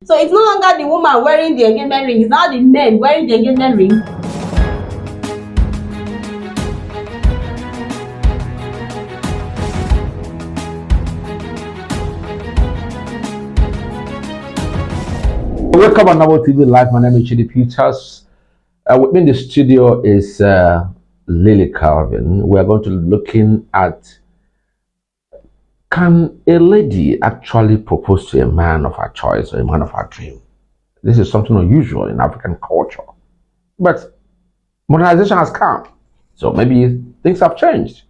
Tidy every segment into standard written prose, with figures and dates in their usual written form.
So it's no longer the woman wearing the engagement ring, it's now the men wearing the engagement ring. Welcome on Novel TV Live. My name is Chidi Peters. With me in the studio is Lily Calvin. We are going to be looking at, can a lady actually propose to a man of her choice or a man of her dream? This is something unusual in African culture. But modernization has come. So maybe things have changed.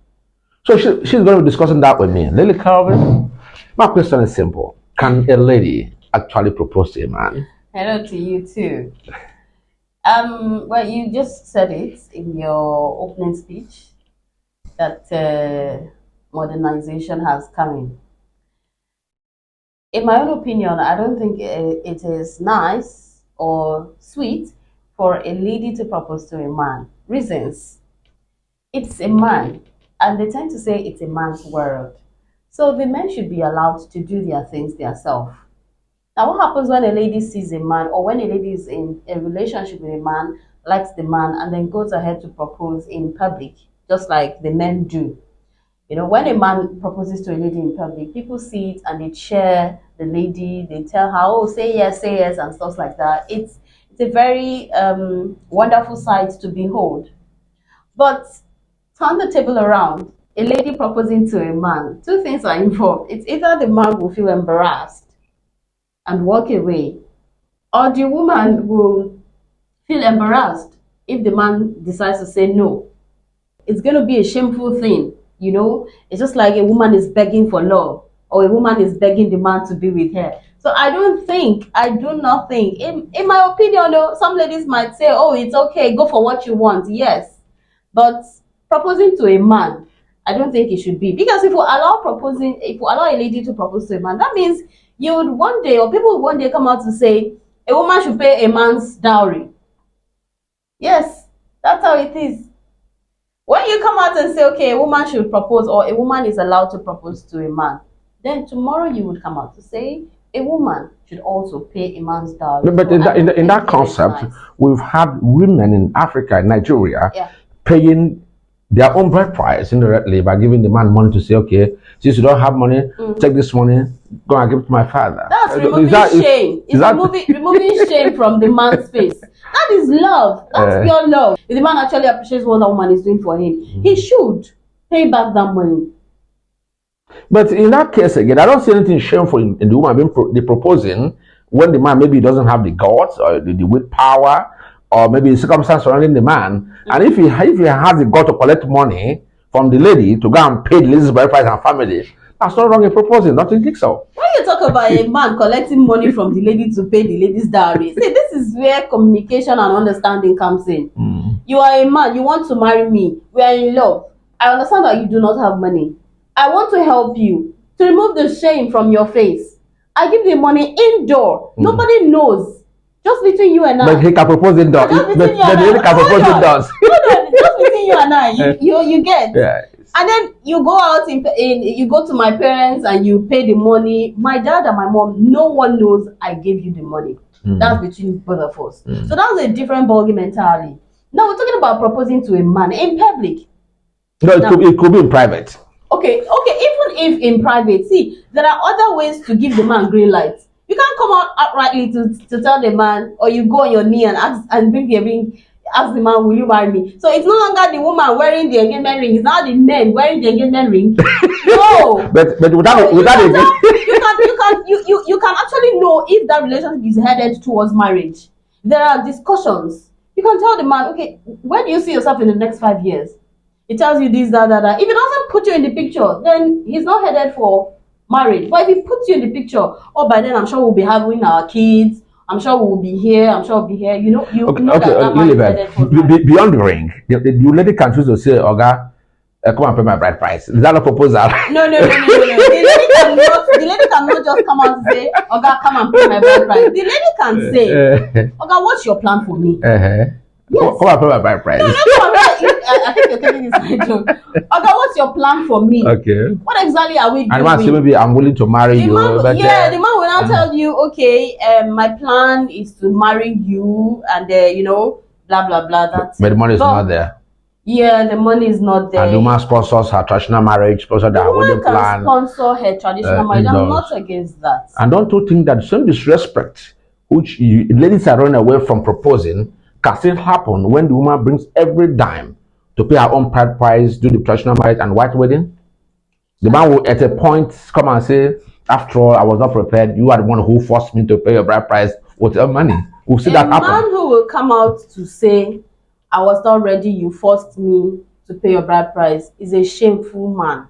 So she's going to be discussing that with me. Lily Calvin, my question is simple. Can a lady actually propose to a man? Hello to you too. Well, you just said it in your opening speech that modernization has come in. In my own opinion, I don't think it is nice or sweet for a lady to propose to a man. Reasons: it's a man, and they tend to say it's a man's world. So the men should be allowed to do their things themselves. Now, what happens when a lady sees a man, or when a lady is in a relationship with a man, likes the man, and then goes ahead to propose in public, just like the men do? You know, when a man proposes to a lady in public, people see it and they cheer the lady, they tell her, oh, say yes, and stuff like that. It's a very wonderful sight to behold. But turn the table around, a lady proposing to a man, two things are involved. It's either the man will feel embarrassed and walk away, or the woman will feel embarrassed if the man decides to say no. It's going to be a shameful thing, you know. It's just like a woman is begging for love, or a woman is begging the man to be with her. So I do not think, in my opinion, though, some ladies might say, oh, it's okay, go for what you want, yes. But proposing to a man, I don't think it should be. Because if we allow a lady to propose to a man, that means you would one day, or people would one day come out to say a woman should pay a man's dowry. Yes, that's how it is. When you come out and say, okay, a woman should propose, or a woman is allowed to propose to a man, then tomorrow you would come out to say a woman should also pay a man's dowry. But in that concept, nice. We've had women in Africa, Nigeria, paying their own bride price indirectly by giving the man money to say, okay, since you don't have money, take this money, go and give it to my father. That's removing shame. It's removing shame from the man's face. That is love. That's pure love. If the man actually appreciates what that woman is doing for him, he should pay back that money. But in that case, again, I don't see anything shameful in the woman being proposing when the man maybe doesn't have the guts or the willpower, or maybe the circumstance surrounding the man. And if he has the gut to collect money from the lady to go and pay the lady's bride price and family, that's not wrong in proposing. Nothing think so. When you talk about a man collecting money from the lady to pay the lady's dowry, see, this is where communication and understanding comes in. You are a man, you want to marry me, we are in love. I understand that you do not have money. I want to help you to remove the shame from your face. I give the money indoor. Nobody knows. Just between you and I. But he can propose indoors. But the lady can propose indoors. Just between you and I. You get. Yeah. And then you go out you go to my parents and you pay the money. My dad and my mom, no one knows I gave you the money. That's between both of us. So that's a different ballgame entirely. Now we're talking about proposing to a man in public. No, it could be in private. Okay, even if in private, see, there are other ways to give the man green light. You can't come out outrightly to tell the man, or you go on your knee and ask and bring the ring, ask the man, will you marry me? So it's no longer the woman wearing the engagement ring, it's now the men wearing the engagement ring. No. But you can actually know if that relationship is headed towards marriage. There are discussions. You can tell the man, okay, where do you see yourself in the next 5 years? He tells you this, that. If he doesn't put you in the picture, then he's not headed for marriage. But if he puts you in the picture, by then I'm sure we'll be having our kids. I'm sure we'll be here. I'm sure we'll be here. You know, that man is headed for marriage. Beyond the ring, the lady can choose to say, Oga, come and pay my bride price. Is that a proposal? No. The lady cannot just come out and say, Oga, come and pay my bride price. The lady can say, Oga, what's your plan for me? Yes. Come and pay my bride price. No, I think you're taking this side joke. Okay, what's your plan for me? Okay. What exactly are we And the man say doing? maybe I'm willing to marry The you. man, But yeah, the man will now tell you, okay, my plan is to marry you, and blah blah blah. That's but the it. money is But, not there. yeah, the money is not there. And the woman sponsors her traditional marriage, sponsors The their woman wedding can plan. sponsor her traditional marriage. I'm In-laws. not against that. And don't you think that some disrespect which ladies are running away from proposing can still happen when the woman brings every dime to pay her own price, do the traditional marriage and white wedding? The man will at a point come and say, after all, I was not prepared. You are the one who forced me to pay your bride price with your money. We'll see that happen. A man who will come out to say, I was not ready, you forced me to pay your bride price, is a shameful man.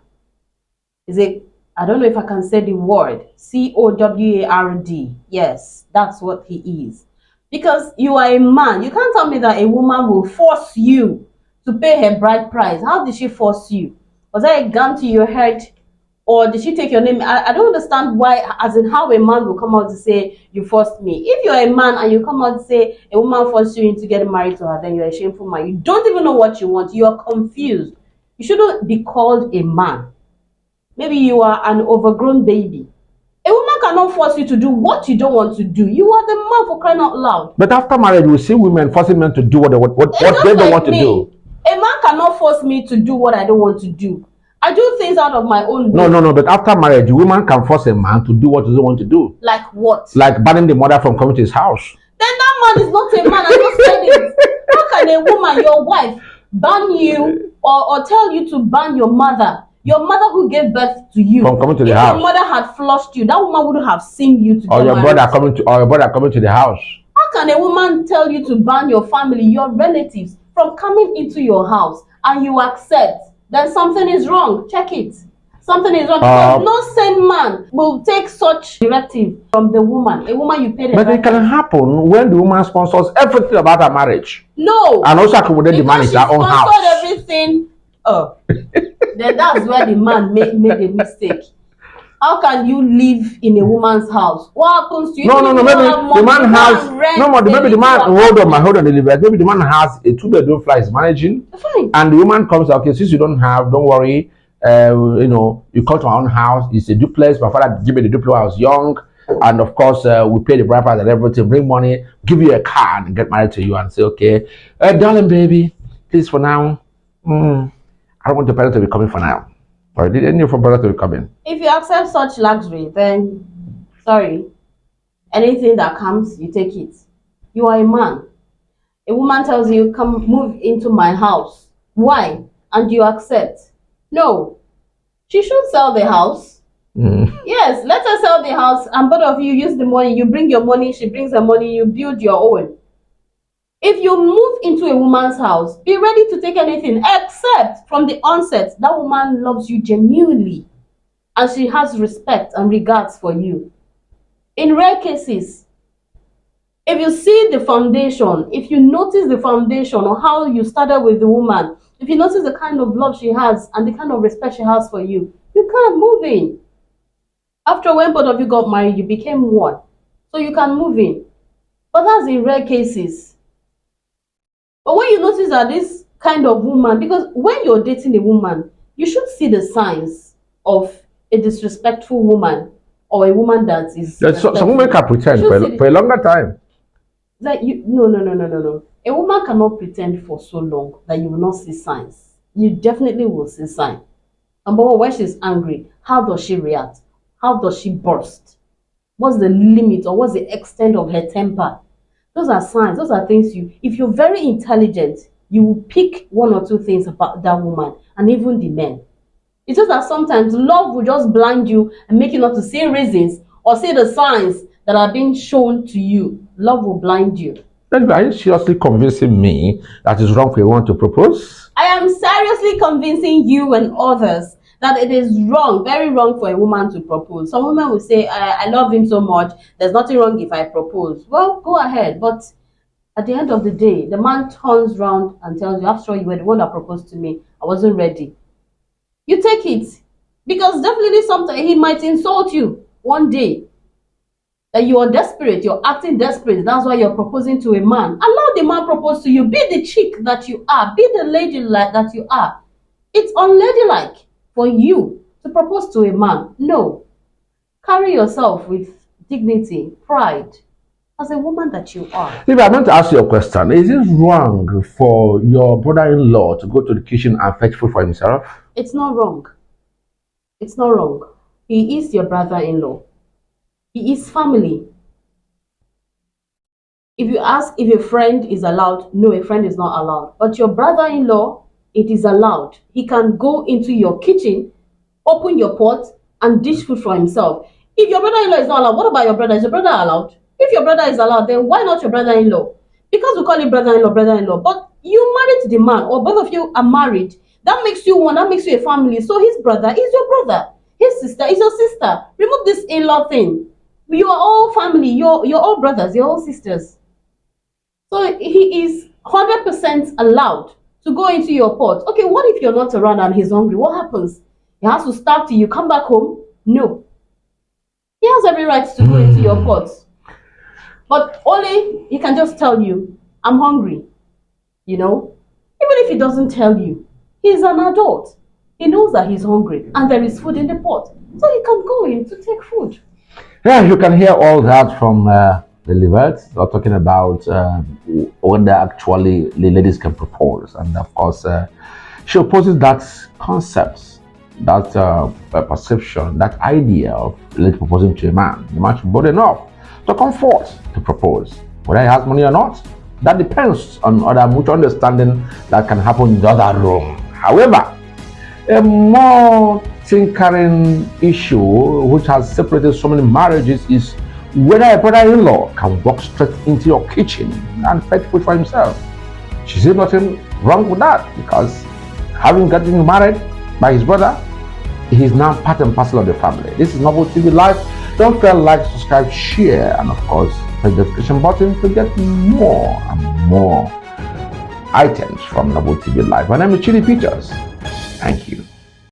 I don't know if I can say the word, coward. Yes, that's what he is. Because you are a man. You can't tell me that a woman will force you to pay her bride price. How did she force you? Was that a gun to your head? Or did she take your name? I don't understand why, as in how a man will come out to say, you forced me. If you're a man and you come out to say a woman forced you into getting married to her, then you're a shameful man. You don't even know what you want. You are confused. You shouldn't be called a man. Maybe you are an overgrown baby. A woman cannot force you to do what you don't want to do. You are the man, for crying out loud. But after marriage, we see women forcing men to do what they don't want to do. A man cannot force me to do what I don't want to do. I do things out of my own will. No. But after marriage, a woman can force a man to do what he doesn't want to do. Like what? Like banning the mother from coming to his house. Then that man is not a man. I just said it. How can a woman, your wife, ban you or tell you to ban your mother? Your mother who gave birth to you. From coming to the if house. Your mother had flushed you. That woman would have seen you to or your brother coming to the house. How can a woman tell you to ban your family, your relatives, from coming into your house and you accept? Then something is wrong. Check it. Something is wrong. Because no sane man will take such directive from the woman. A woman you paid. But it can happen when the woman sponsors everything about her marriage. No. And also accommodate the man in her own house. Sponsored everything. Oh. Then that's where the man made a mistake. How can you live in a woman's house? What happens to you? No. Maybe the man has maybe the man. Hold on, Elizabeth. Maybe the man has a 2-bedroom flat he's managing, fine. And the woman comes. Okay, since you don't worry. You come to my own house. It's a duplex. My father gave me the duplex when I was young, and of course, we pay the bride price and everything. Bring money, give you a car, and get married to you, and say, okay, darling, baby, please for now. I don't want the parents to be coming for now. Or did any of your brothers to be coming? If you accept such luxury, then sorry. Anything that comes, you take it. You are a man. A woman tells you, come move into my house. Why? And you accept. No. She should sell the house. Yes, let her sell the house and both of you use the money. You bring your money, she brings her money, you build your own. If you move into a woman's house, be ready to take anything, except from the onset, that woman loves you genuinely and she has respect and regards for you. In rare cases, if you see the foundation, if you notice the foundation or how you started with the woman, if you notice the kind of love she has and the kind of respect she has for you, you can't move in. After when both of you got married, you became one. So you can move in. But that's in rare cases. But when you notice that this kind of woman, because when you're dating a woman, you should see the signs of a disrespectful woman or a woman that is. Some women can pretend for a longer time. Like no. A woman cannot pretend for so long that you will not see signs. You definitely will see signs. And but when she's angry, how does she react? How does she burst? What's the limit or what's the extent of her temper? Those are signs. Those are things if you're very intelligent, you will pick one or two things about that woman and even the men. It's just that sometimes love will just blind you and make you not to see reasons or see the signs that are being shown to you. Love will blind you. Are you seriously convincing me that it's wrong for a woman to propose? I am seriously convincing you and others that it is wrong, very wrong for a woman to propose. Some women will say, I love him so much, there's nothing wrong if I propose. Well, go ahead. But at the end of the day, the man turns around and tells you, after all, you were the one that proposed to me. I wasn't ready. You take it. Because definitely sometimes he might insult you one day. that you are desperate, you're acting desperate, that's why you're proposing to a man. Allow the man propose to you. Be the chick that you are, be the lady that you are. It's unladylike for you to propose to a man. No. Carry yourself with dignity, pride, as a woman that you are. If I'm going to ask you a question, is it wrong for your brother-in-law to go to the kitchen and fetch food for himself? It's not wrong. It's not wrong. He is your brother-in-law. He is family. If you ask if a friend is allowed, no, a friend is not allowed. But your brother-in-law, it is allowed. He can go into your kitchen, open your pot, and dish food for himself. If your brother-in-law is not allowed, what about your brother? Is your brother allowed? If your brother is allowed, then why not your brother-in-law? Because we call it brother-in-law, brother-in-law. But you married the man, or both of you are married. That makes you one, that makes you a family. So his brother is your brother. His sister is your sister. Remove this in-law thing. You are all family. You're all brothers. You're all sisters. So he is 100% allowed to go into your pot. Okay, what if you're not around and he's hungry? What happens? He has to starve till you come back home? No. He has every right to go into your pot. But only he can just tell you, I'm hungry. You know? Even if he doesn't tell you, he's an adult. He knows that he's hungry and there is food in the pot. So he can go in to take food. Yeah, you can hear all that from the Levites. We're talking about whether actually the ladies can propose. And of course, she opposes that concept, that perception, that idea of a lady proposing to a man. The man should be bold enough to come forth to propose. Whether he has money or not, that depends on other mutual understanding that can happen in the other room. However, a more tinkering issue which has separated so many marriages is whether a brother-in-law can walk straight into your kitchen and fetch food for himself. She sees nothing wrong with that, because having gotten married by his brother, he is now part and parcel of the family. This is Noble TV Live. Don't forget to like, subscribe, share, and of course, press the notification button to get more and more items from Noble TV Live. My name is Chidi Peters. Thank you.